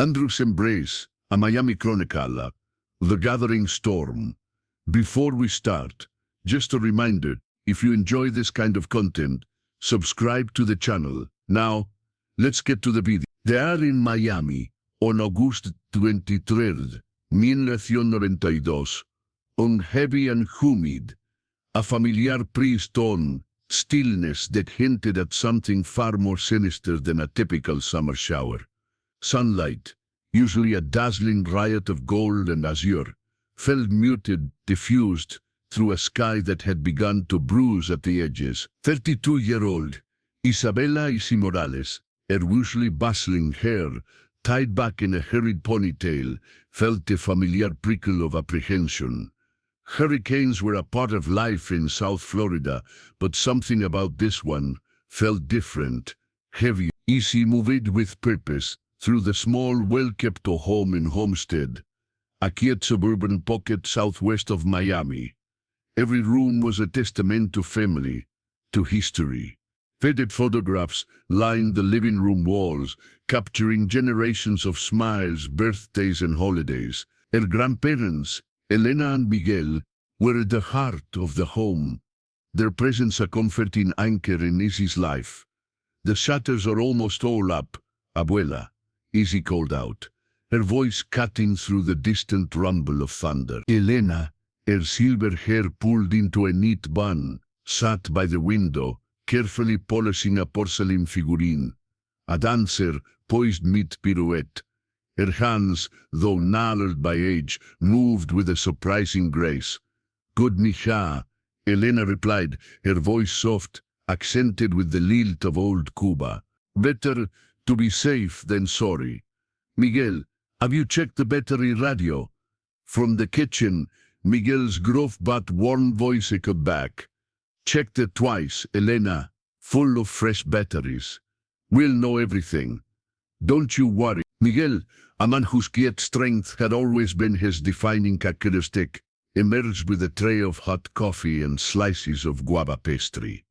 Andrew's Embrace, a Miami Chronicle, The Gathering Storm. Before we start, just a reminder, if you enjoy this kind of content, subscribe to the channel. Now, let's get to the video. They are in Miami on August 23rd, 1992, on heavy and humid, a familiar pre-storm stillness that hinted at something far more sinister than a typical summer shower. Sunlight, usually a dazzling riot of gold and azure, felt muted, diffused through a sky that had begun to bruise at the edges. 32-year-old Isabella Isi Morales, her usually bustling hair tied back in a hurried ponytail, felt a familiar prickle of apprehension. Hurricanes were a part of life in South Florida, but something about this one felt different, heavy. Isi moved with purpose through the small, well-kept home in Homestead, a quiet suburban pocket southwest of Miami. Every room was a testament to family, to history. Faded photographs lined the living room walls, capturing generations of smiles, birthdays, and holidays. Her grandparents, Elena and Miguel, were at the heart of the home, their presence a comforting anchor in Isi's life. "The shutters are almost all up, Abuela," Isi called out, her voice cutting through the distant rumble of thunder. Elena, her silver hair pulled into a neat bun, sat by the window, carefully polishing a porcelain figurine, a dancer poised mid-pirouette. Her hands, though gnarled by age, moved with a surprising grace. "Good mija," Elena replied, her voice soft, accented with the lilt of old Cuba. "Better to be safe than sorry. Miguel, have you checked the battery radio?" From the kitchen, Miguel's gruff but warm voice echoed back. "Checked it twice, Elena, full of fresh batteries. We'll know everything. Don't you worry." Miguel, a man whose quiet strength had always been his defining characteristic, emerged with a tray of hot coffee and slices of guava pastry.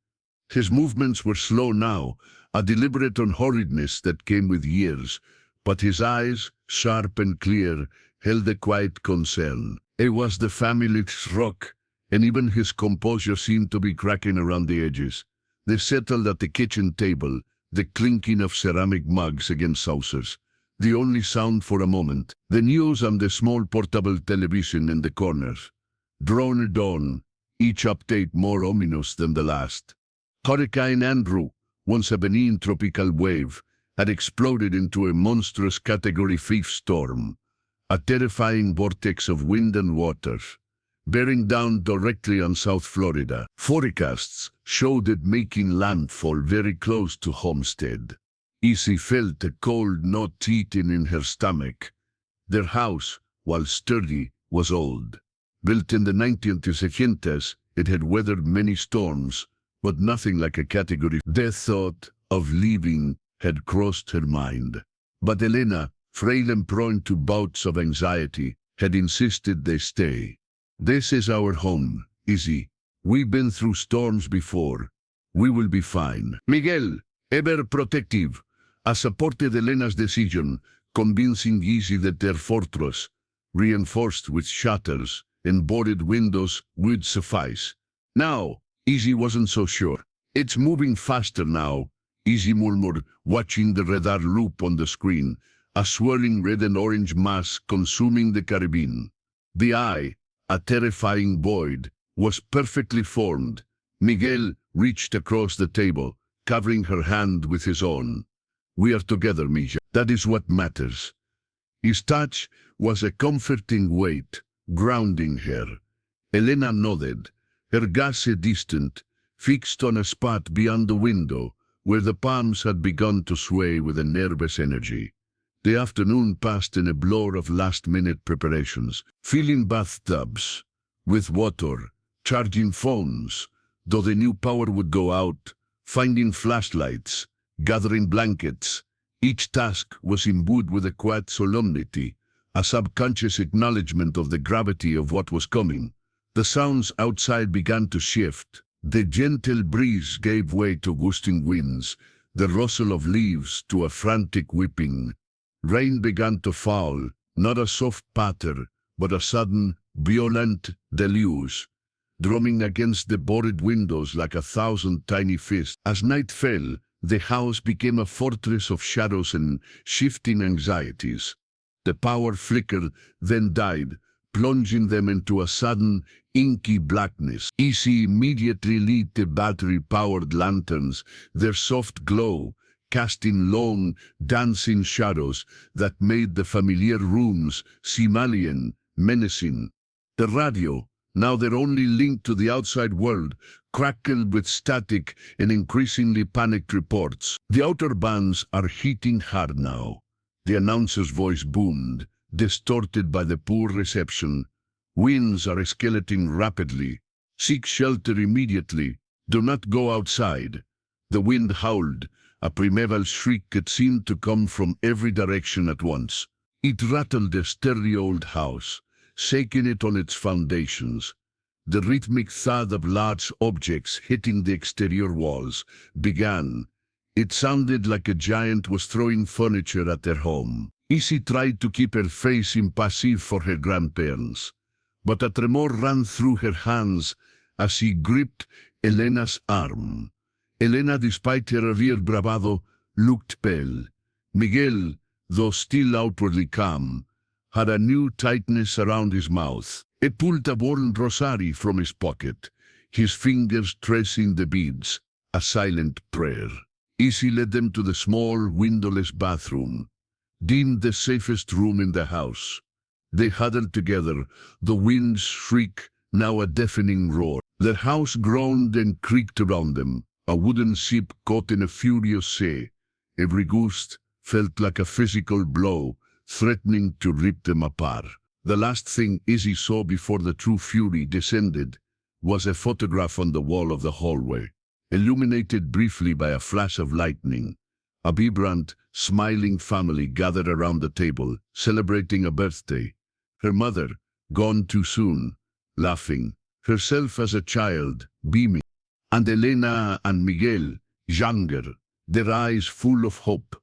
His movements were slow now, a deliberate unhurriedness that came with years, but his eyes, sharp and clear, held a quiet concern. It was the family's rock, and even his composure seemed to be cracking around the edges. They settled at the kitchen table, the clinking of ceramic mugs against saucers. The only sound for a moment, the news on the small portable television in the corners. Droned on, each update more ominous than the last. Hurricane Andrew, once a benign tropical wave, had exploded into a monstrous Category 5 storm, a terrifying vortex of wind and water, bearing down directly on South Florida. Forecasts showed it making landfall very close to Homestead. Isi felt a cold knot eating in her stomach. Their house, while sturdy, was old. Built in the 1960s, it had weathered many storms, but nothing like a Category. The thought of leaving had crossed her mind. But Elena, frail and prone to bouts of anxiety, had insisted they stay. "This is our home, Isi. We've been through storms before. We will be fine." Miguel, ever protective, supported Elena's decision, convincing Isi that their fortress, reinforced with shutters and boarded windows, would suffice. Now, Isi wasn't so sure. "It's moving faster now," Isi murmured, watching the radar loop on the screen, a swirling red and orange mass consuming the Caribbean. The eye, a terrifying void, was perfectly formed. Miguel reached across the table, covering her hand with his own. "We are together, Mija. That is what matters." His touch was a comforting weight, grounding her. Elena nodded, her gaze distant, fixed on a spot beyond the window, where the palms had begun to sway with a nervous energy. The afternoon passed in a blur of last-minute preparations, filling bathtubs with water, charging phones, though they knew power would go out, finding flashlights, gathering blankets. Each task was imbued with a quiet solemnity, a subconscious acknowledgement of the gravity of what was coming. The sounds outside began to shift. The gentle breeze gave way to gusting winds, the rustle of leaves to a frantic whipping. Rain began to fall, not a soft patter, but a sudden, violent deluge, drumming against the boarded windows like 1,000 tiny fists. As night fell, the house became a fortress of shadows and shifting anxieties. The power flickered, then died, plunging them into a sudden, inky blackness. Easy immediately lit the battery-powered lanterns, their soft glow casting long, dancing shadows that made the familiar rooms seem alien, menacing. The radio, now their only link to the outside world, crackled with static and increasingly panicked reports. The outer bands are hitting hard now. The announcer's voice boomed, distorted by the poor reception. Winds are escalating rapidly. Seek shelter immediately. Do not go outside. The wind howled, a primeval shriek that seemed to come from every direction at once. It rattled the sturdy old house, shaking it on its foundations. The rhythmic thud of large objects hitting the exterior walls began. It sounded like a giant was throwing furniture at their home. Izzy tried to keep her face impassive for her grandparents, but a tremor ran through her hands as she gripped Elena's arm. Elena, despite her revered bravado, looked pale. Miguel, though still outwardly calm, had a new tightness around his mouth. He pulled a worn rosary from his pocket, his fingers tracing the beads, a silent prayer. Izzy led them to the small, windowless bathroom, deemed the safest room in the house. They huddled together, the wind's shriek now a deafening roar. The house groaned and creaked around them, a wooden ship caught in a furious sea. Every gust felt like a physical blow, threatening to rip them apart. The last thing Izzy saw before the true fury descended was a photograph on the wall of the hallway, illuminated briefly by a flash of lightning. A vibrant, smiling family gathered around the table, celebrating a birthday. Her mother, gone too soon, laughing, herself as a child, beaming, and Elena and Miguel, younger, their eyes full of hope.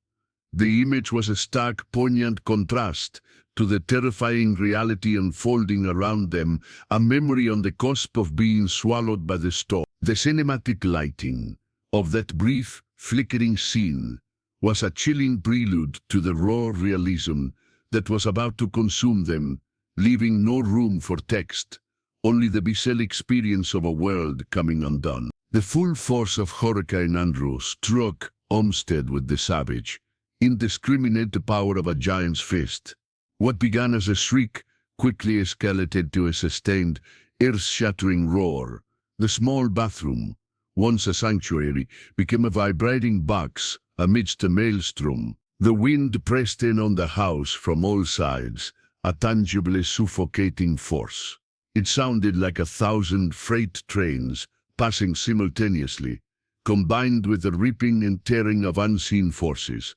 The image was a stark, poignant contrast to the terrifying reality unfolding around them, a memory on the cusp of being swallowed by the storm. The cinematic lighting of that brief, flickering scene was a chilling prelude to the raw realism that was about to consume them, leaving no room for text, only the bizarre experience of a world coming undone. The full force of Hurricane Andrew struck Olmsted with the savage, indiscriminate power of a giant's fist. What began as a shriek quickly escalated to a sustained, earth-shattering roar. The small bathroom, once a sanctuary, became a vibrating box amidst a maelstrom. The wind pressed in on the house from all sides, a tangibly suffocating force. It sounded like 1,000 freight trains passing simultaneously, combined with the ripping and tearing of unseen forces.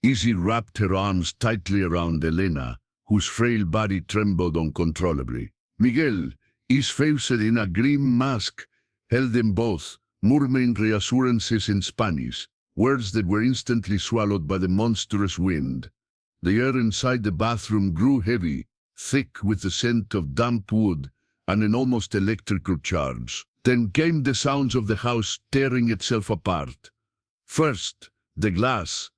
Izzy wrapped her arms tightly around Elena, whose frail body trembled uncontrollably. Miguel, his face in a grim mask, held them both, murmuring reassurances in Spanish, words that were instantly swallowed by the monstrous wind. The air inside the bathroom grew heavy, thick with the scent of damp wood and an almost electrical charge. Then came the sounds of the house tearing itself apart. First, the glass,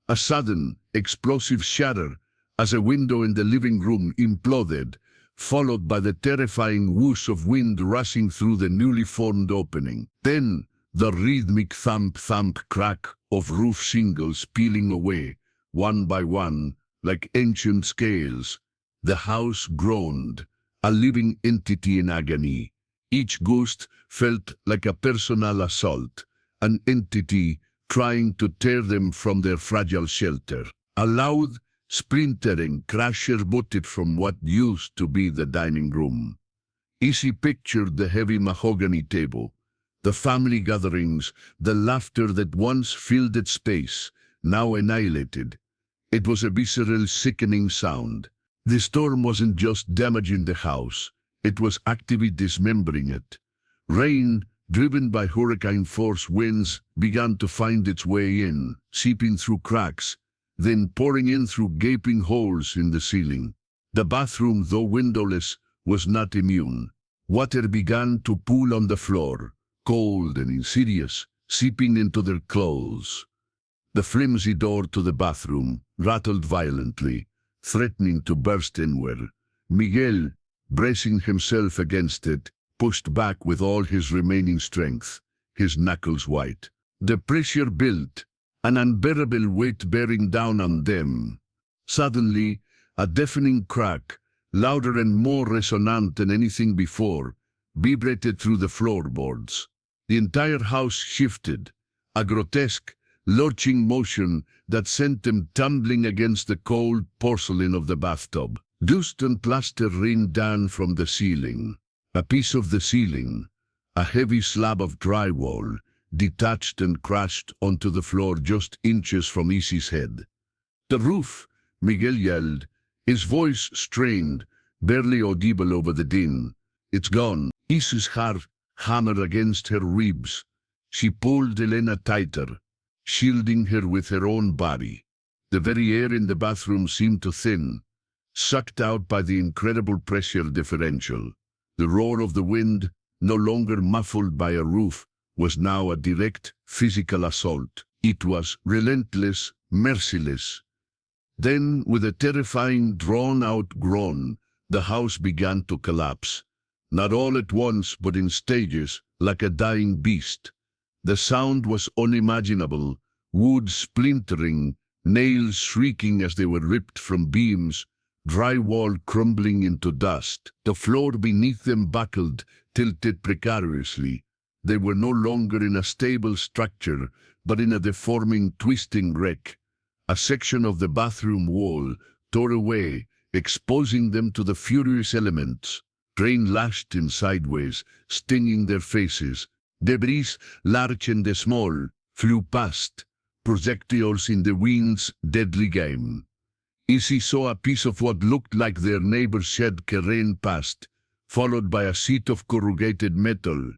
a sudden, explosive shatter as a window in the living room imploded, followed by the terrifying whoosh of wind rushing through the newly formed opening. Then, the rhythmic thump-thump crack of roof shingles peeling away, one by one, like ancient scales. The house groaned, a living entity in agony. Each ghost felt like a personal assault, an entity trying to tear them from their fragile shelter. A loud, splintering crash erupted from what used to be the dining room. Izzy pictured the heavy mahogany table, the family gatherings, the laughter that once filled its space, now annihilated. It was a visceral, sickening sound. The storm wasn't just damaging the house, it was actively dismembering it. Rain, driven by hurricane-force winds, began to find its way in, seeping through cracks, then pouring in through gaping holes in the ceiling. The bathroom, though windowless, was not immune. Water began to pool on the floor, cold and insidious, seeping into their clothes. The flimsy door to the bathroom rattled violently, threatening to burst inward. Miguel, bracing himself against it, pushed back with all his remaining strength, his knuckles white. The pressure built, an unbearable weight bearing down on them. Suddenly, a deafening crack, louder and more resonant than anything before, vibrated through the floorboards. The entire house shifted, a grotesque, lurching motion that sent them tumbling against the cold porcelain of the bathtub. Dust and plaster rained down from the ceiling. A piece of the ceiling, a heavy slab of drywall, detached and crashed onto the floor just inches from Isy's head. "The roof!" Miguel yelled, his voice strained, barely audible over the din. "It's gone." Isy's heart hammered against her ribs. She pulled Elena tighter, shielding her with her own body. The very air in the bathroom seemed to thin, sucked out by the incredible pressure differential. The roar of the wind, no longer muffled by a roof, was now a direct physical assault. It was relentless, merciless. Then, with a terrifying, drawn-out groan, the house began to collapse. Not all at once, but in stages, like a dying beast. The sound was unimaginable, wood splintering, nails shrieking as they were ripped from beams, drywall crumbling into dust. The floor beneath them buckled, tilted precariously. They were no longer in a stable structure, but in a deforming, twisting wreck. A section of the bathroom wall tore away, exposing them to the furious elements. Rain lashed in sideways, stinging their faces. Debris, large and small, flew past, projectiles in the wind's deadly game. Isy saw a piece of what looked like their neighbor's shed careen past, followed by a sheet of corrugated metal.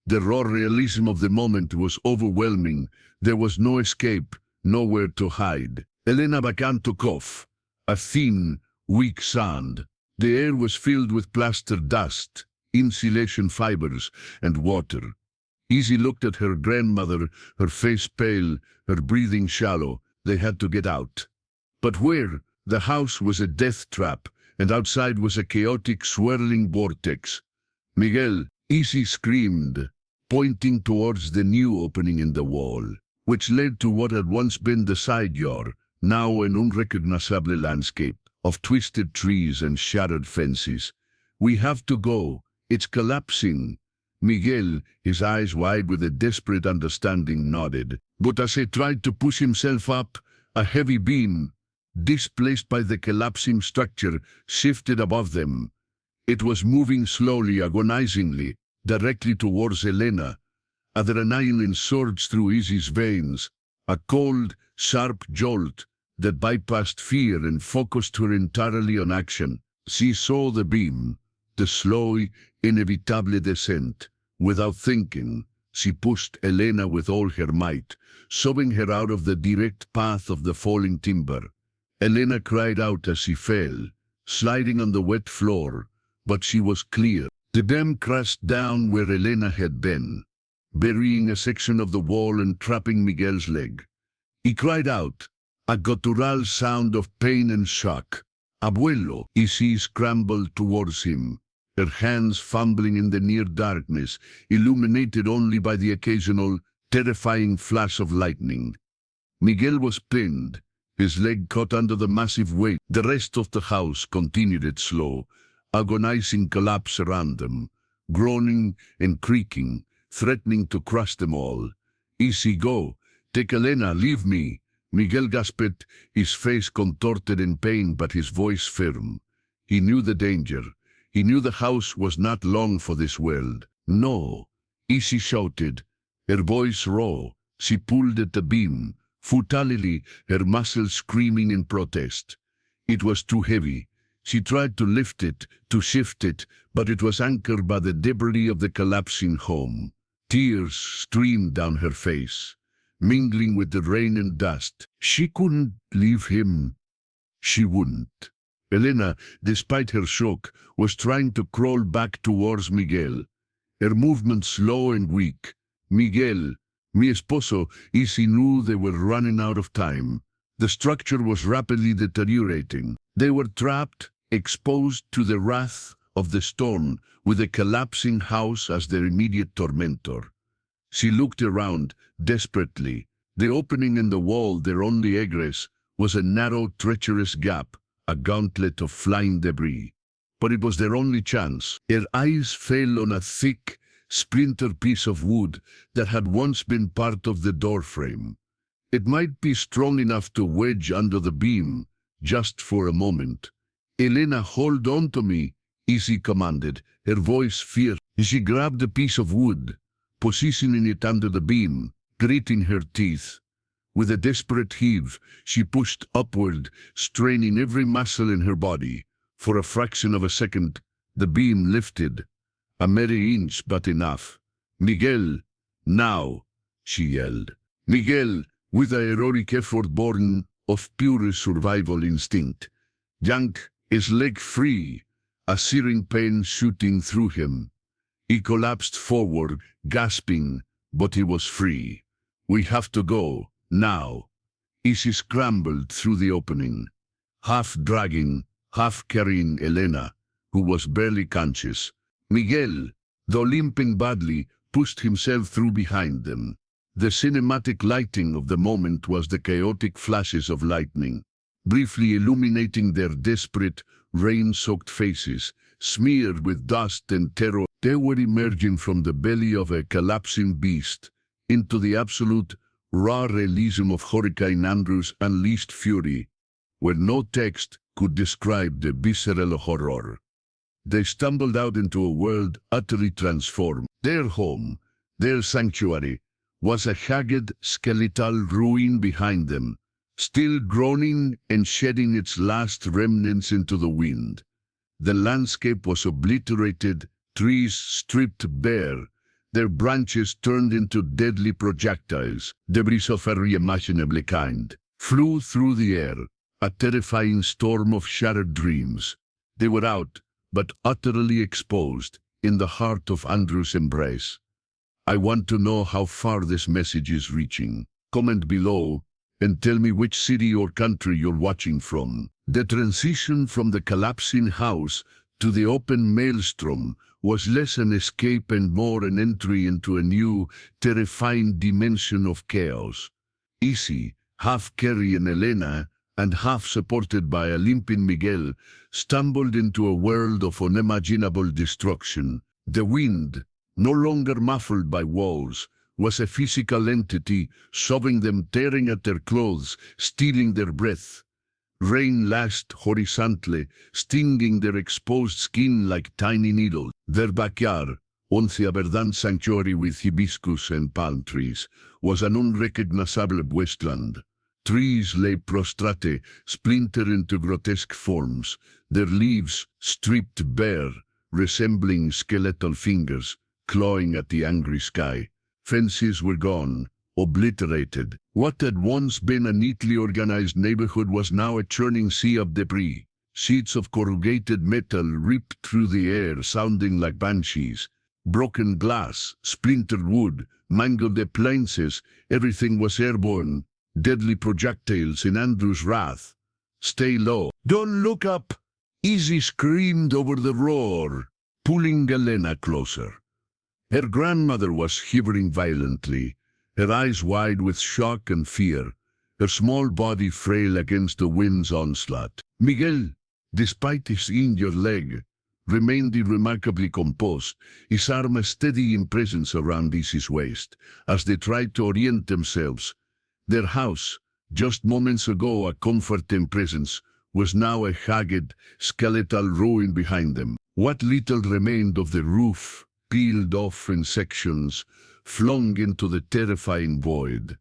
The raw realism of the moment was overwhelming. There was no escape, nowhere to hide. Elena began to cough, a thin, weak sound. The air was filled with plaster dust, insulation fibers, and water. Isy looked at her grandmother, her face pale, her breathing shallow. They had to get out. But where? The house was a death trap, and outside was a chaotic, swirling vortex. "Miguel!" Isy screamed, pointing towards the new opening in the wall, which led to what had once been the side yard, now an unrecognizable landscape of twisted trees and shattered fences. "We have to go. It's collapsing." Miguel, his eyes wide with a desperate understanding, nodded. But as he tried to push himself up, a heavy beam, displaced by the collapsing structure, shifted above them. It was moving slowly, agonizingly, directly towards Elena. Adrenaline surged through Isy's veins, a cold, sharp jolt that bypassed fear and focused her entirely on action. She saw the beam, the slow, inevitable descent. Without thinking, she pushed Elena with all her might, shoving her out of the direct path of the falling timber. Elena cried out as she fell, sliding on the wet floor, but she was clear. The beam crashed down where Elena had been, burying a section of the wall and trapping Miguel's leg. He cried out, a guttural sound of pain and shock. "Abuelo!" Isy scrambled towards him, her hands fumbling in the near darkness, illuminated only by the occasional, terrifying flash of lightning. Miguel was pinned, his leg caught under the massive weight. The rest of the house continued its slow, agonizing collapse around them, groaning and creaking, threatening to crush them all. "Isy, go! Take Elena, leave me!" Miguel gasped, his face contorted in pain but his voice firm. He knew the danger. He knew the house was not long for this world. "No!" Isy shouted, her voice raw. She pulled at the beam, futilely, her muscles screaming in protest. It was too heavy. She tried to lift it, to shift it, but it was anchored by the debris of the collapsing home. Tears streamed down her face. mingling with the rain and dust. She couldn't leave him. She wouldn't. Elena, despite her shock, was trying to crawl back towards Miguel, her movement slow and weak. Miguel, mi esposo, Isi knew they were running out of time. The structure was rapidly deteriorating. They were trapped, exposed to the wrath of the storm, with a collapsing house as their immediate tormentor. She looked around, desperately. The opening in the wall, their only egress, was a narrow, treacherous gap, a gauntlet of flying debris. But it was their only chance. Her eyes fell on a thick, splintered piece of wood that had once been part of the doorframe. It might be strong enough to wedge under the beam, just for a moment. Elena, hold on to me, Isi commanded, her voice fierce. She grabbed the piece of wood, positioning it under the beam, gritting her teeth. With a desperate heave, she pushed upward, straining every muscle in her body. For a fraction of a second, the beam lifted. A mere inch, but enough. Miguel, now, she yelled. Miguel, with a heroic effort born of pure survival instinct, yanked his leg free, a searing pain shooting through him. He collapsed forward, gasping, but he was free. We have to go. Now. Isi scrambled through the opening, half dragging, half carrying Elena, who was barely conscious. Miguel, though limping badly, pushed himself through behind them. The cinematic lighting of the moment was the chaotic flashes of lightning, briefly illuminating their desperate, rain-soaked faces, smeared with dust and terror. They were emerging from the belly of a collapsing beast into the absolute raw realism of Hurricane Andrew's unleashed fury, where no text could describe the visceral horror. They stumbled out into a world utterly transformed. Their home, their sanctuary, was a jagged, skeletal ruin behind them, still groaning and shedding its last remnants into the wind. The landscape was obliterated, trees stripped bare, their branches turned into deadly projectiles. Debris of a reimaginable kind flew through the air, a terrifying storm of shattered dreams. They were out, but utterly exposed, in the heart of Andrew's embrace. I want to know how far this message is reaching. Comment below and tell me which city or country you're watching from. The transition from the collapsing house to the open maelstrom was less an escape and more an entry into a new, terrifying dimension of chaos. Isi, half carrying Elena and half supported by a limping Miguel, stumbled into a world of unimaginable destruction. The wind, no longer muffled by walls, was a physical entity, shoving them, tearing at their clothes, stealing their breath. Rain lashed horizontally, stinging their exposed skin like tiny needles. Their backyard, once a verdant sanctuary with hibiscus and palm trees, was an unrecognizable wasteland. Trees lay prostrate, splintered into grotesque forms, their leaves stripped bare, resembling skeletal fingers, clawing at the angry sky. Fences were gone, obliterated. What had once been a neatly organized neighborhood was now a churning sea of debris. Sheets of corrugated metal ripped through the air, sounding like banshees. Broken glass, splintered wood, mangled appliances, everything was airborne. Deadly projectiles in Andrew's wrath. Stay low. Don't look up! Isi screamed over the roar, pulling Elena closer. Her grandmother was shivering violently, her eyes wide with shock and fear, her small body frail against the wind's onslaught. Miguel, despite his injured leg, remained remarkably composed, his arm a steady presence around Isi's waist, as they tried to orient themselves. Their house, just moments ago a comforting presence, was now a jagged, skeletal ruin behind them. What little remained of the roof, peeled off in sections, flung into the terrifying void.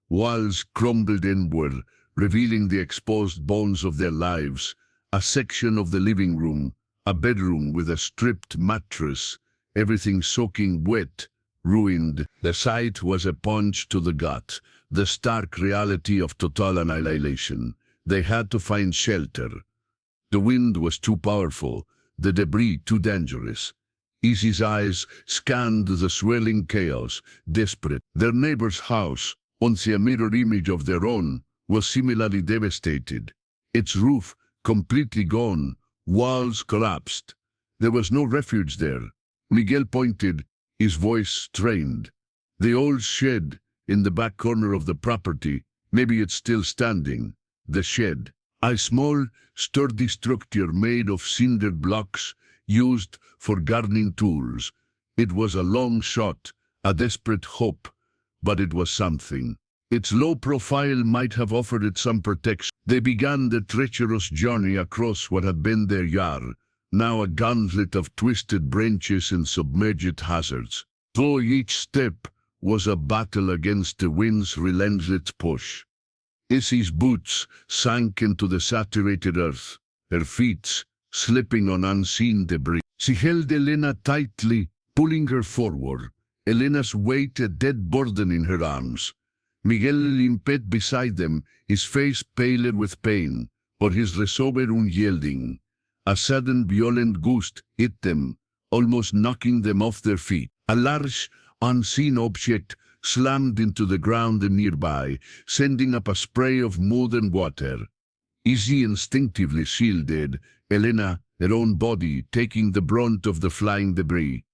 Walls crumbled inward, revealing the exposed bones of their lives. A section of the living room, a bedroom with a stripped mattress, everything soaking wet, ruined. The sight was a punch to the gut. the stark reality of total annihilation. They had to find shelter. The wind was too powerful, the debris too dangerous. Easy's eyes scanned the swirling chaos, desperate. Their neighbor's house, once a mirror image of their own, was similarly devastated. Its roof completely gone, walls collapsed. There was no refuge there. Miguel pointed, his voice strained. The old shed in the back corner of the property, maybe it's still standing. The shed. A small, sturdy structure made of cinder blocks used for gardening tools. It was a long shot, a desperate hope, but it was something. Its low profile might have offered it some protection. They began the treacherous journey across what had been their yard, now a gauntlet of twisted branches and submerged hazards. Though each step was a battle against the wind's relentless push. Isy's boots sank into the saturated earth, her feet slipping on unseen debris. She held Elena tightly, pulling her forward, Elena's weight a dead burden in her arms. Miguel limped beside them, his face paler with pain, but his resolve unyielding. A sudden violent gust hit them, almost knocking them off their feet. A large, unseen object slammed into the ground nearby, sending up a spray of mud and water. Isy instinctively shielded, Elena, her own body, taking the brunt of the flying debris.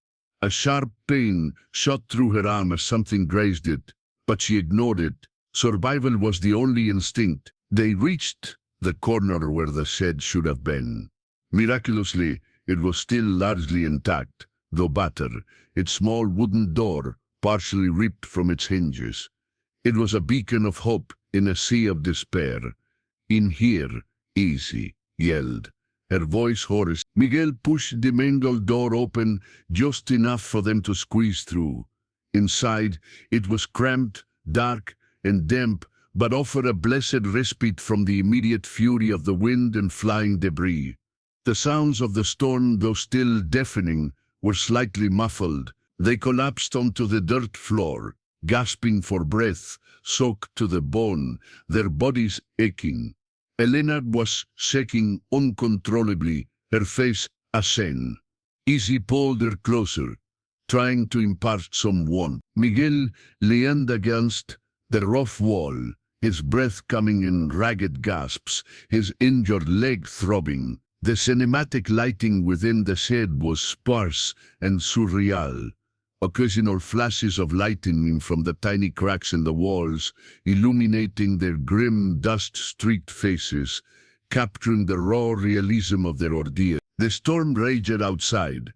A sharp pain shot through her arm as something grazed it, but she ignored it. Survival was the only instinct. They reached the corner where the shed should have been. Miraculously, it was still largely intact, though battered, its small wooden door partially ripped from its hinges. It was a beacon of hope in a sea of despair. "In here," Isy yelled, her voice hoarse. Miguel pushed the mangled door open just enough for them to squeeze through. Inside, it was cramped, dark, and damp, but offered a blessed respite from the immediate fury of the wind and flying debris. The sounds of the storm, though still deafening, were slightly muffled. They collapsed onto the dirt floor, gasping for breath, soaked to the bone, their bodies aching. Elena was shaking uncontrollably, her face ashen. Isy pulled her closer, trying to impart some warmth. Miguel leaned against the rough wall, his breath coming in ragged gasps, his injured leg throbbing. The cinematic lighting within the shed was sparse and surreal. Occasional flashes of lightning from the tiny cracks in the walls, illuminating their grim, dust-streaked faces, capturing the raw realism of their ordeal. The storm raged outside,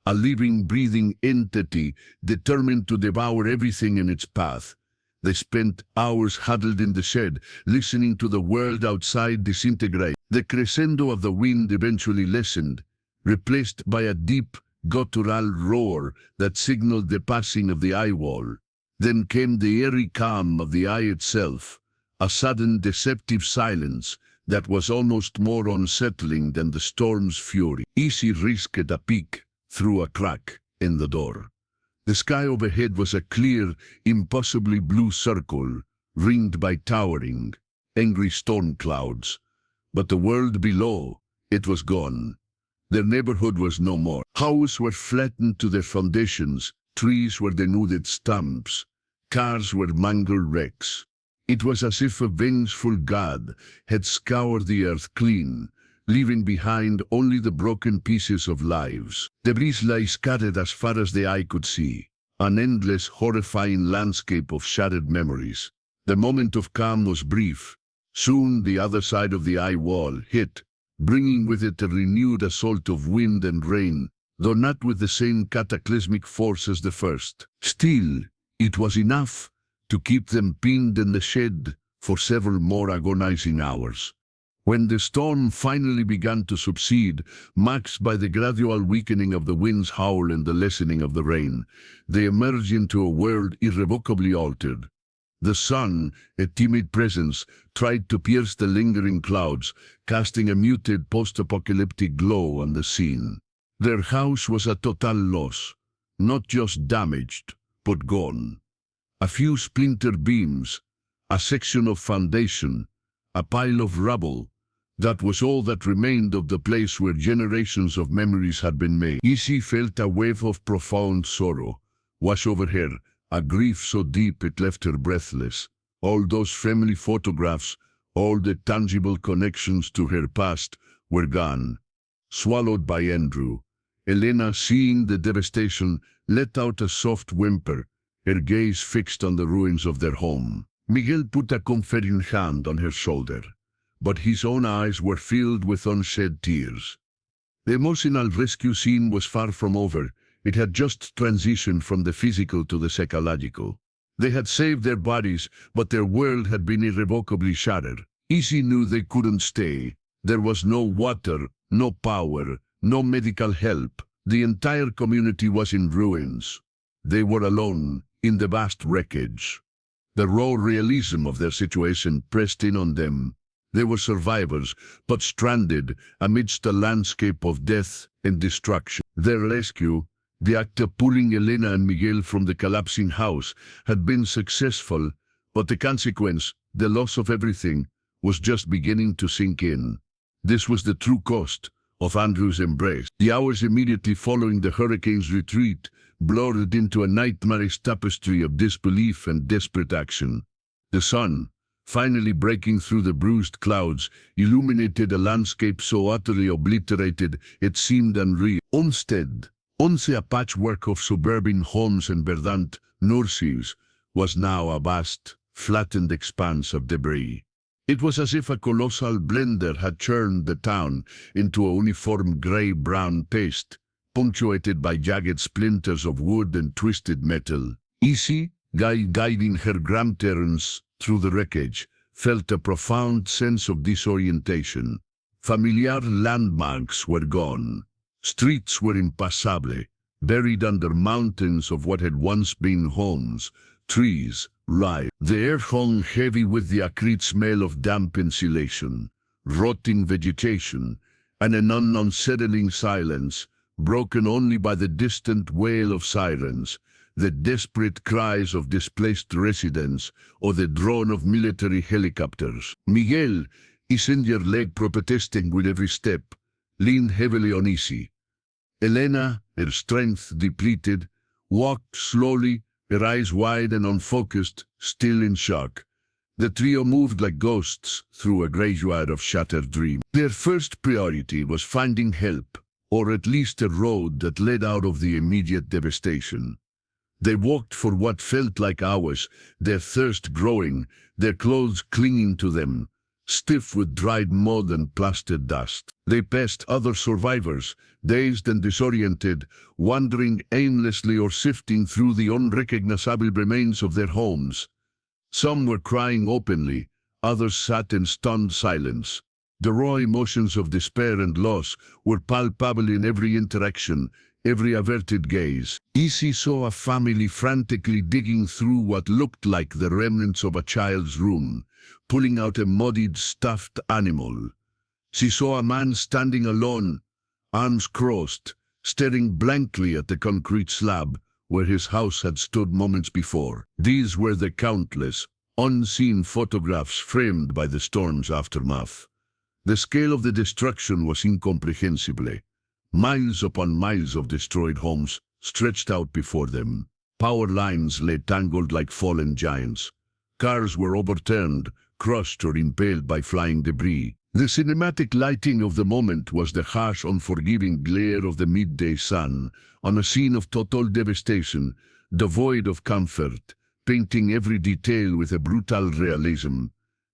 a living, breathing entity determined to devour everything in its path. They spent hours huddled in the shed, listening to the world outside disintegrate. The crescendo of the wind eventually lessened, replaced by a deep, guttural roar that signaled the passing of the eye wall. Then came the eerie calm of the eye itself, a sudden deceptive silence that was almost more unsettling than the storm's fury. Isy risked a peek through a crack in the door. The sky overhead was a clear, impossibly blue circle, ringed by towering, angry storm clouds. But the world below, it was gone. Their neighborhood was no more. Houses were flattened to their foundations, trees were denuded stumps, cars were mangled wrecks. It was as if a vengeful god had scoured the earth clean, leaving behind only the broken pieces of lives. Debris lay scattered as far as the eye could see, an endless, horrifying landscape of shattered memories. The moment of calm was brief. Soon the other side of the eye wall hit, bringing with it a renewed assault of wind and rain, though not with the same cataclysmic force as the first. Still, it was enough to keep them pinned in the shed for several more agonizing hours. When the storm finally began to subside, marked by the gradual weakening of the wind's howl and the lessening of the rain, they emerged into a world irrevocably altered. The sun, a timid presence, tried to pierce the lingering clouds, casting a muted post-apocalyptic glow on the scene. Their house was a total loss, not just damaged, but gone. A few splintered beams, a section of foundation, a pile of rubble. That was all that remained of the place where generations of memories had been made. Izzy felt a wave of profound sorrow wash over her, a grief so deep it left her breathless. All those family photographs, all the tangible connections to her past, were gone, swallowed by Andrew. Elena, seeing the devastation, let out a soft whimper, her gaze fixed on the ruins of their home. Miguel put a comforting hand on her shoulder, but his own eyes were filled with unshed tears. The emotional rescue scene was far from over. It had just transitioned from the physical to the psychological. They had saved their bodies, but their world had been irrevocably shattered. Izzy knew they couldn't stay. There was no water, no power, no medical help. The entire community was in ruins. They were alone in the vast wreckage. The raw realism of their situation pressed in on them. They were survivors, but stranded amidst a landscape of death and destruction. Their rescue, the act of pulling Elena and Miguel from the collapsing house, had been successful, but the consequence, the loss of everything, was just beginning to sink in. This was the true cost of Andrew's embrace. The hours immediately following the hurricane's retreat blurred into a nightmarish tapestry of disbelief and desperate action. The sun, finally breaking through the bruised clouds, illuminated a landscape so utterly obliterated it seemed unreal. Instead, once a patchwork of suburban homes and verdant nurseries, was now a vast, flattened expanse of debris. It was as if a colossal blender had churned the town into a uniform gray-brown paste, punctuated by jagged splinters of wood and twisted metal. Izzy, guiding her grandparents through the wreckage, felt a profound sense of disorientation. Familiar landmarks were gone. Streets were impassable, buried under mountains of what had once been homes, trees, ripe. The air hung heavy with the acrid smell of damp insulation, rotting vegetation, and an unsettling silence, broken only by the distant wail of sirens, the desperate cries of displaced residents, or the drone of military helicopters. Miguel, his injured leg protesting with every step, leaned heavily on Izzy. Elena, her strength depleted, walked slowly, her eyes wide and unfocused, still in shock. The trio moved like ghosts through a graveyard of shattered dreams. Their first priority was finding help, or at least a road that led out of the immediate devastation. They walked for what felt like hours, their thirst growing, their clothes clinging to them, stiff with dried mud and plastered dust. They passed other survivors, dazed and disoriented, wandering aimlessly or sifting through the unrecognizable remains of their homes. Some were crying openly, others sat in stunned silence. The raw emotions of despair and loss were palpable in every interaction, every averted gaze. Izzy saw a family frantically digging through what looked like the remnants of a child's room, pulling out a muddied stuffed animal. She saw a man standing alone, arms crossed, staring blankly at the concrete slab where his house had stood moments before. These were the countless, unseen photographs framed by the storm's aftermath. The scale of the destruction was incomprehensible. Miles upon miles of destroyed homes stretched out before them. Power lines lay tangled like fallen giants. Cars were overturned, crushed or impaled by flying debris. The cinematic lighting of the moment was the harsh, unforgiving glare of the midday sun on a scene of total devastation, devoid of comfort, painting every detail with a brutal realism.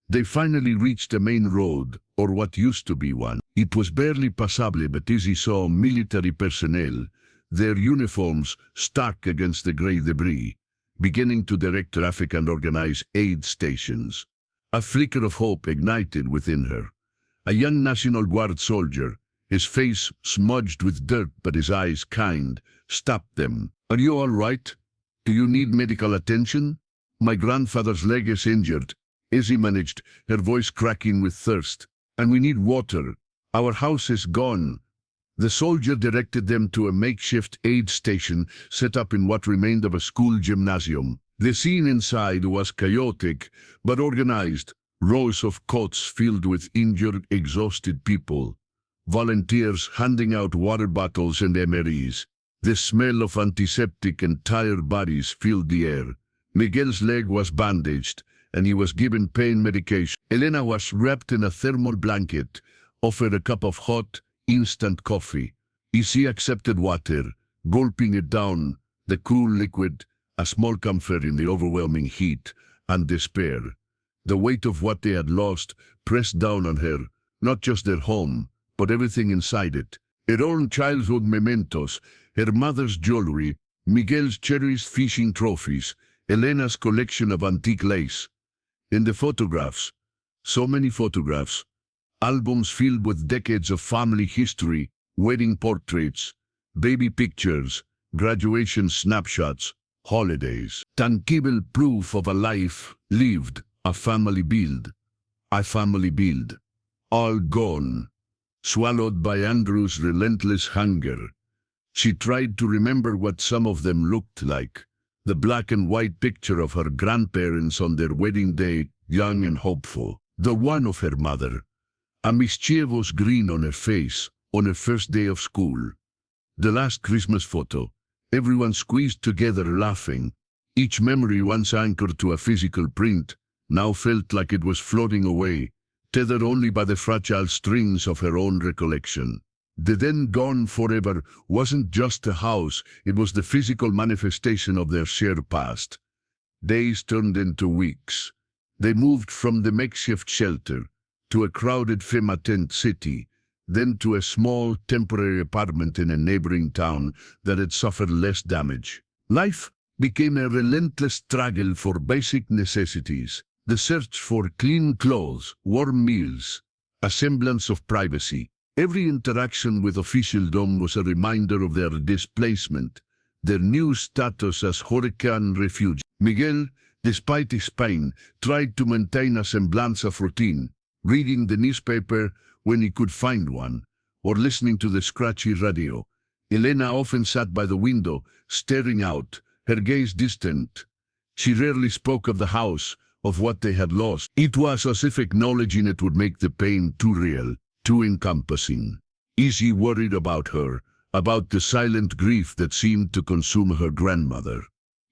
They finally reached the main road, or what used to be one. It was barely passable, but Izzy saw military personnel, their uniforms stuck against the grey debris, beginning to direct traffic and organize aid stations. A flicker of hope ignited within her. A young National Guard soldier, his face smudged with dirt but his eyes kind, stopped them. "Are you all right? Do you need medical attention? My grandfather's leg is injured," Izzy managed, her voice cracking with thirst. "And we need water. Our house is gone." The soldier directed them to a makeshift aid station set up in what remained of a school gymnasium. The scene inside was chaotic but organized. Rows of cots filled with injured, exhausted people. Volunteers handing out water bottles and MREs. The smell of antiseptic and tired bodies filled the air. Miguel's leg was bandaged, and he was given pain medication. Elena was wrapped in a thermal blanket, offered a cup of hot, instant coffee. Izzy accepted water, gulping it down, the cool liquid, a small comfort in the overwhelming heat and despair. The weight of what they had lost pressed down on her, not just their home, but everything inside it. Her own childhood mementos, her mother's jewelry, Miguel's cherished fishing trophies, Elena's collection of antique lace. In the photographs, so many photographs, albums filled with decades of family history, wedding portraits, baby pictures, graduation snapshots, holidays. Tangible proof of a life lived, a family build. All gone, swallowed by Andrew's relentless hunger. She tried to remember what some of them looked like. The black and white picture of her grandparents on their wedding day, young and hopeful. The one of her mother, a mischievous grin on her face on her first day of school. The last Christmas photo, everyone squeezed together laughing. Each memory once anchored to a physical print, now felt like it was floating away, tethered only by the fragile strings of her own recollection. The then gone forever wasn't just a house, it was the physical manifestation of their shared past. Days turned into weeks. They moved from the makeshift shelter to a crowded FEMA tent city, then to a small temporary apartment in a neighboring town that had suffered less damage. Life became a relentless struggle for basic necessities. The search for clean clothes, warm meals, a semblance of privacy. Every interaction with officialdom was a reminder of their displacement, their new status as hurricane refugees. Miguel, despite his pain, tried to maintain a semblance of routine, reading the newspaper when he could find one, or listening to the scratchy radio. Elena often sat by the window, staring out, her gaze distant. She rarely spoke of the house, of what they had lost. It was as if acknowledging it would make the pain too real, too encompassing. Izzy worried about her, about the silent grief that seemed to consume her grandmother.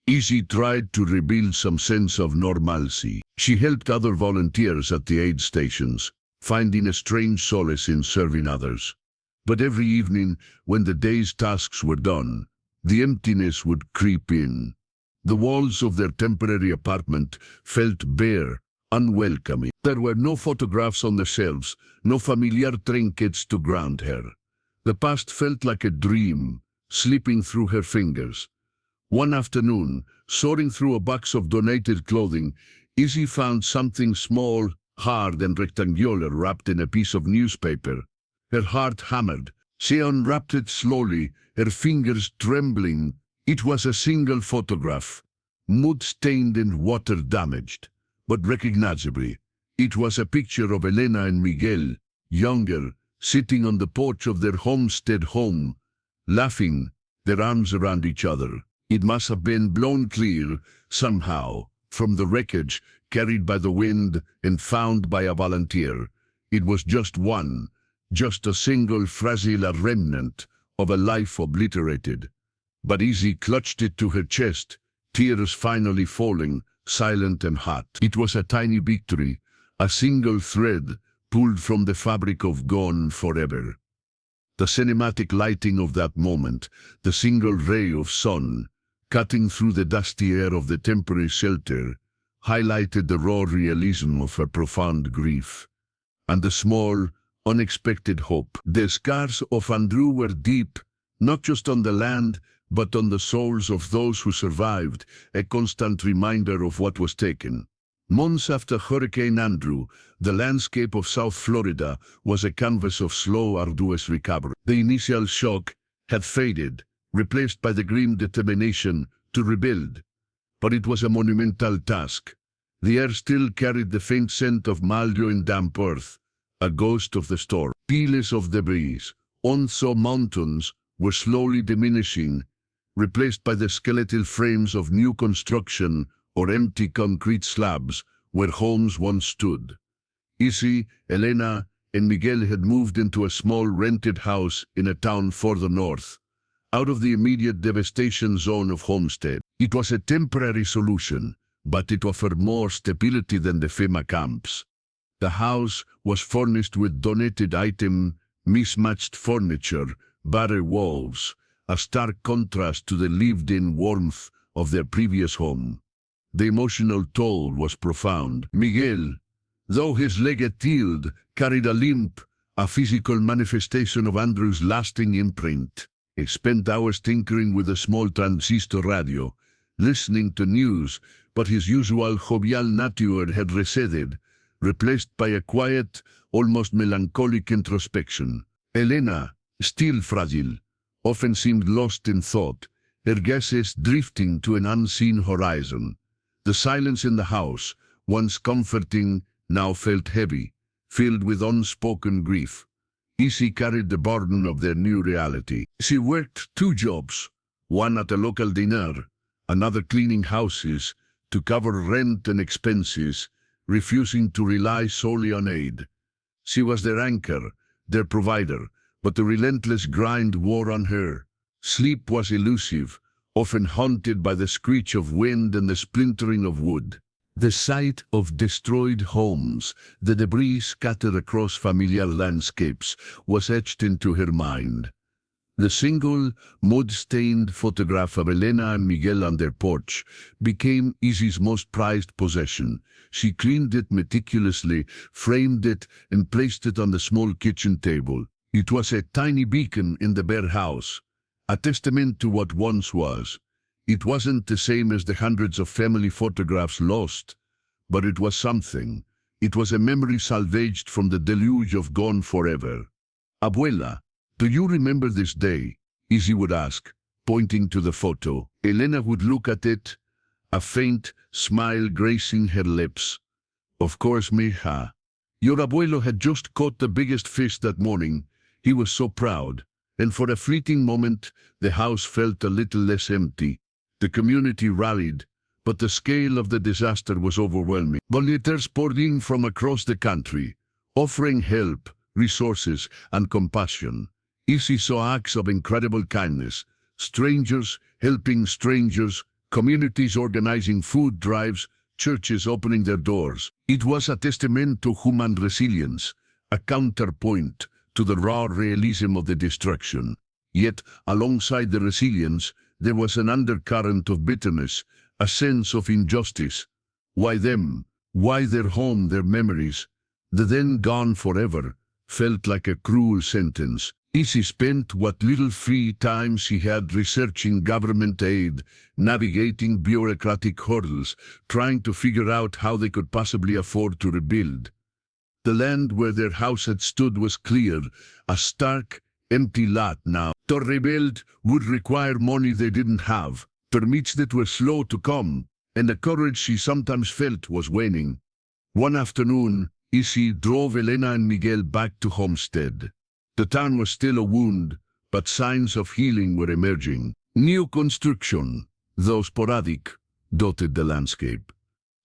Izzy tried to rebuild some sense of normalcy. She helped other volunteers at the aid stations, finding a strange solace in serving others. But every evening, when the day's tasks were done, the emptiness would creep in. The walls of their temporary apartment felt bare, unwelcoming. There were no photographs on the shelves, no familiar trinkets to ground her. The past felt like a dream, slipping through her fingers. One afternoon, sorting through a box of donated clothing, Izzy found something small, hard and rectangular wrapped in a piece of newspaper. Her heart hammered. She unwrapped it slowly, her fingers trembling. It was a single photograph, mud-stained and water-damaged, but recognizably. It was a picture of Elena and Miguel, younger, sitting on the porch of their homestead home, laughing, their arms around each other. It must have been blown clear, somehow, from the wreckage carried by the wind and found by a volunteer. It was just a single fragile remnant of a life obliterated. But Izzy clutched it to her chest, tears finally falling, silent and hot. It was a tiny victory, a single thread pulled from the fabric of gone forever. The cinematic lighting of that moment, the single ray of sun, cutting through the dusty air of the temporary shelter, highlighted the raw realism of her profound grief, and the small, unexpected hope. The scars of Andrew were deep, not just on the land, but on the souls of those who survived, a constant reminder of what was taken. Months after Hurricane Andrew, the landscape of South Florida was a canvas of slow, arduous recovery. The initial shock had faded, replaced by the grim determination to rebuild. But it was a monumental task. The air still carried the faint scent of mildew and damp earth, a ghost of the storm. Piles of debris, on-so mountains, were slowly diminishing, replaced by the skeletal frames of new construction or empty concrete slabs where homes once stood. Izzy, Elena, and Miguel had moved into a small rented house in a town further north, out of the immediate devastation zone of Homestead. It was a temporary solution, but it offered more stability than the FEMA camps. The house was furnished with donated items, mismatched furniture, bare walls, a stark contrast to the lived-in warmth of their previous home. The emotional toll was profound. Miguel, though his leg had healed, carried a limp, a physical manifestation of Andrew's lasting imprint. He spent hours tinkering with a small transistor radio, listening to news, but his usual jovial nature had receded, replaced by a quiet, almost melancholic introspection. Elena, still fragile, often seemed lost in thought, her gazes drifting to an unseen horizon. The silence in the house, once comforting, now felt heavy, filled with unspoken grief. Izzy carried the burden of their new reality. She worked 2 jobs, one at a local diner, another cleaning houses, to cover rent and expenses, refusing to rely solely on aid. She was their anchor, their provider, but the relentless grind wore on her. Sleep was elusive, often haunted by the screech of wind and the splintering of wood. The sight of destroyed homes, the debris scattered across familiar landscapes, was etched into her mind. The single, mud-stained photograph of Elena and Miguel on their porch became Izzy's most prized possession. She cleaned it meticulously, framed it, and placed it on the small kitchen table. It was a tiny beacon in the bare house, a testament to what once was. It wasn't the same as the hundreds of family photographs lost, but it was something. It was a memory salvaged from the deluge of gone forever. Abuela, do you remember this day? Izzy would ask, pointing to the photo. Elena would look at it, a faint smile gracing her lips. Of course, mija. Your abuelo had just caught the biggest fish that morning. He was so proud, and for a fleeting moment, the house felt a little less empty. The community rallied, but the scale of the disaster was overwhelming. Volunteers poured in from across the country, offering help, resources, and compassion. Izzy saw acts of incredible kindness, strangers helping strangers, communities organizing food drives, churches opening their doors. It was a testament to human resilience, a counterpoint to the raw realism of the destruction. Yet, alongside the resilience, there was an undercurrent of bitterness, a sense of injustice. Why them? Why their home, their memories? The then gone forever felt like a cruel sentence. Izzy spent what little free time she had researching government aid, navigating bureaucratic hurdles, trying to figure out how they could possibly afford to rebuild. The land where their house had stood was cleared, a stark, empty lot now. To rebuild would require money they didn't have, permits that were slow to come, and the courage she sometimes felt was waning. One afternoon, Izzy drove Elena and Miguel back to Homestead. The town was still a wound, but signs of healing were emerging. New construction, though sporadic, dotted the landscape.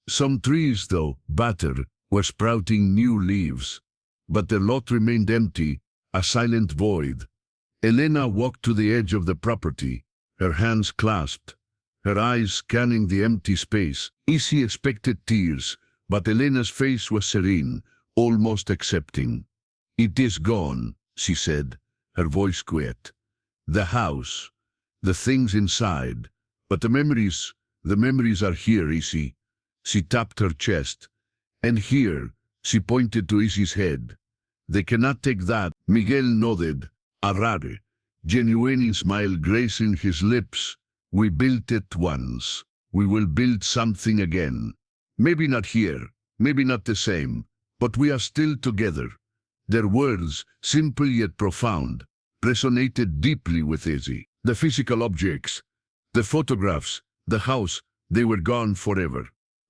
Some trees, though battered, were sprouting new leaves, but the lot remained empty, a silent void. Elena walked to the edge of the property, her hands clasped, her eyes scanning the empty space. Izzy expected tears, but Elena's face was serene, almost accepting. "It is gone," she said, her voice quiet. "The house, the things inside, but the memories are here, Izzy." She tapped her chest. "And here," she pointed to Izzy's head. "They cannot take that." Miguel nodded, a rare, genuine smile gracing his lips. "We built it once. We will build something again. Maybe not here, maybe not the same, but we are still together." Their words, simple yet profound, resonated deeply with Izzy. The physical objects, the photographs, the house, they were gone forever.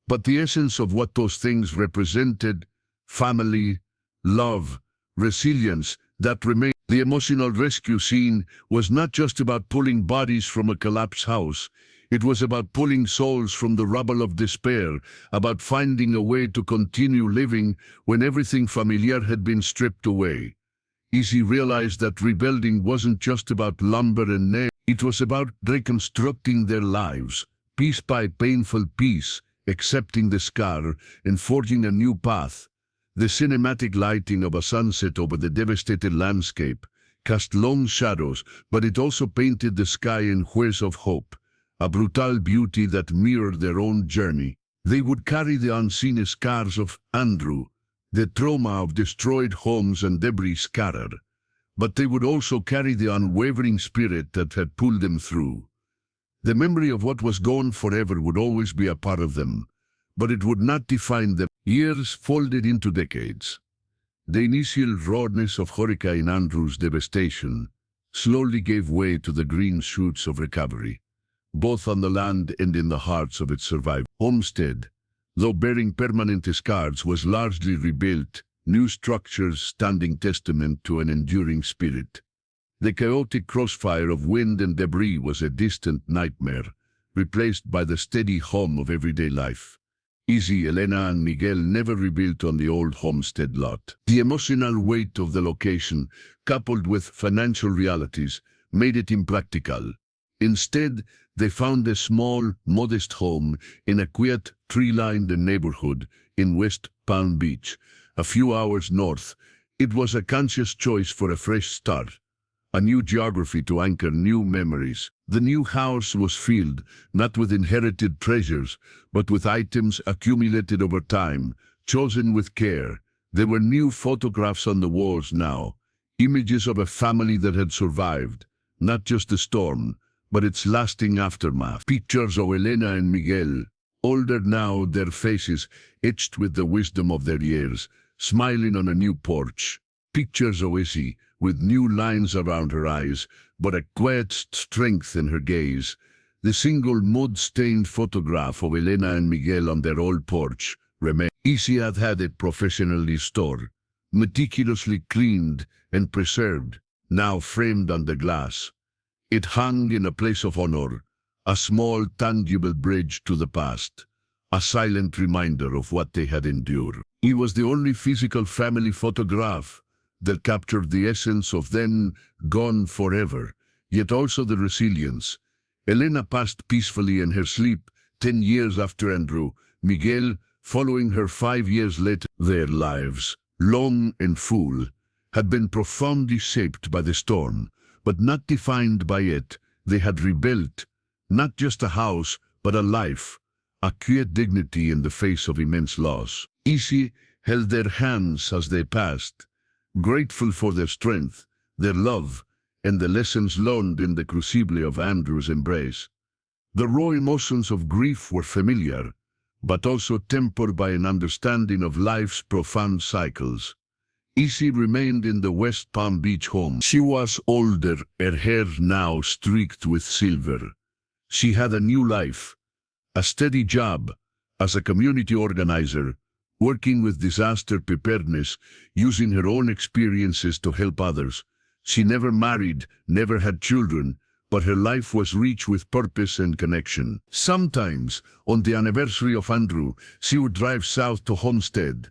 But the essence of what those things represented, family, love, resilience, that remained. The emotional rescue scene was not just about pulling bodies from a collapsed house. It was about pulling souls from the rubble of despair, about finding a way to continue living when everything familiar had been stripped away. Izzy realized that rebuilding wasn't just about lumber and nails. It was about reconstructing their lives, piece by painful piece, accepting the scar and forging a new path. The cinematic lighting of a sunset over the devastated landscape cast long shadows, but it also painted the sky in hues of hope, a brutal beauty that mirrored their own journey. They would carry the unseen scars of Andrew, the trauma of destroyed homes and debris scattered, but they would also carry the unwavering spirit that had pulled them through. The memory of what was gone forever would always be a part of them, but it would not define them. Years folded into decades. The initial rawness of Hurricane Andrew's devastation slowly gave way to the green shoots of recovery, both on the land and in the hearts of its survivors. Homestead, though bearing permanent scars, was largely rebuilt, new structures standing testament to an enduring spirit. The chaotic crossfire of wind and debris was a distant nightmare, replaced by the steady hum of everyday life. Izzy, Elena, and Miguel never rebuilt on the old homestead lot. The emotional weight of the location, coupled with financial realities, made it impractical. Instead, they found a small, modest home in a quiet, tree-lined neighborhood in West Palm Beach, a few hours north. It was a conscious choice for a fresh start, a new geography to anchor new memories. The new house was filled, not with inherited treasures, but with items accumulated over time, chosen with care. There were new photographs on the walls now, images of a family that had survived, not just the storm, but its lasting aftermath. Pictures of Elena and Miguel, older now, their faces etched with the wisdom of their years, smiling on a new porch. Pictures of Izzy, with new lines around her eyes, but a quiet strength in her gaze. The single mud-stained photograph of Elena and Miguel on their old porch remained. Izzy had had it professionally restored, meticulously cleaned and preserved, now framed under glass. It hung in a place of honor, a small, tangible bridge to the past, a silent reminder of what they had endured. It was the only physical family photograph that captured the essence of then gone forever, yet also the resilience. Elena passed peacefully in her sleep 10 years after Andrew, Miguel following her 5 years later. Their lives, long and full, had been profoundly shaped by the storm, but not defined by it. They had rebuilt, not just a house, but a life, a quiet dignity in the face of immense loss. Izzy held their hands as they passed, grateful for their strength, their love, and the lessons learned in the crucible of Andrew's embrace. The raw emotions of grief were familiar, but also tempered by an understanding of life's profound cycles. Izzy remained in the West Palm Beach home. She was older, her hair now streaked with silver. She had a new life, a steady job as a community organizer, working with disaster preparedness, using her own experiences to help others. She never married, never had children, but her life was rich with purpose and connection. Sometimes, on the anniversary of Andrew, she would drive south to Homestead.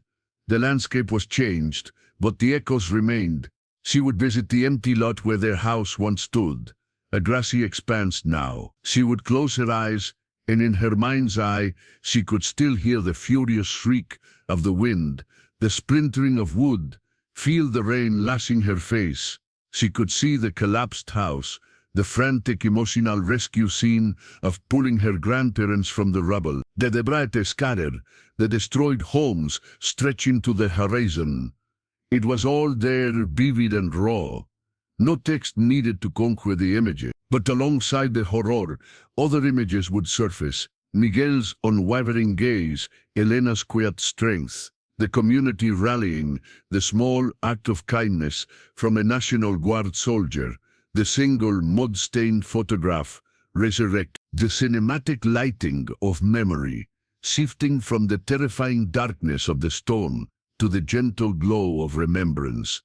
The landscape was changed, but the echoes remained. She would visit the empty lot where their house once stood, a grassy expanse now. She would close her eyes, and in her mind's eye, she could still hear the furious shriek of the wind, the splintering of wood, feel the rain lashing her face. She could see the collapsed house, the frantic emotional rescue scene of pulling her grandparents from the rubble, the debris scattered, the destroyed homes stretching to the horizon. It was all there, vivid and raw. No text needed to conquer the images. But alongside the horror, other images would surface. Miguel's unwavering gaze, Elena's quiet strength, the community rallying, the small act of kindness from a National Guard soldier, the single mud-stained photograph, resurrect the cinematic lighting of memory, shifting from the terrifying darkness of the storm to the gentle glow of remembrance.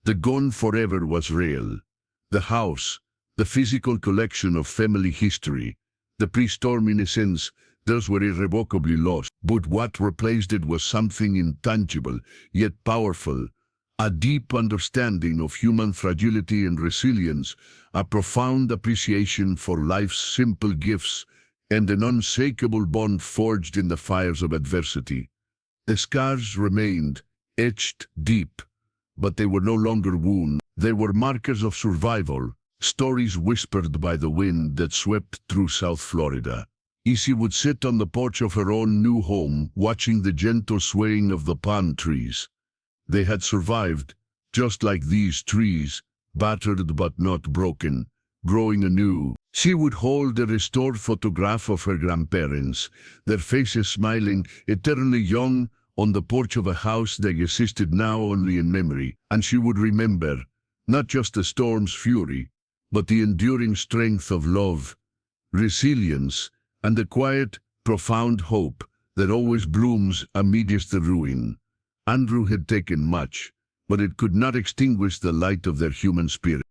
The gone forever was real. The house, the physical collection of family history, the pre-storm innocence, those were irrevocably lost. But what replaced it was something intangible, yet powerful, a deep understanding of human fragility and resilience, a profound appreciation for life's simple gifts, and an unshakable bond forged in the fires of adversity. The scars remained, etched deep, but they were no longer wounds. They were markers of survival, stories whispered by the wind that swept through South Florida. Issy would sit on the porch of her own new home, watching the gentle swaying of the palm trees. They had survived, just like these trees, battered but not broken, growing anew. She would hold a restored photograph of her grandparents, their faces smiling, eternally young, on the porch of a house that existed now only in memory, and she would remember, not just the storm's fury, but the enduring strength of love, resilience, and the quiet, profound hope that always blooms amidst the ruin. Andrew had taken much, but it could not extinguish the light of their human spirit.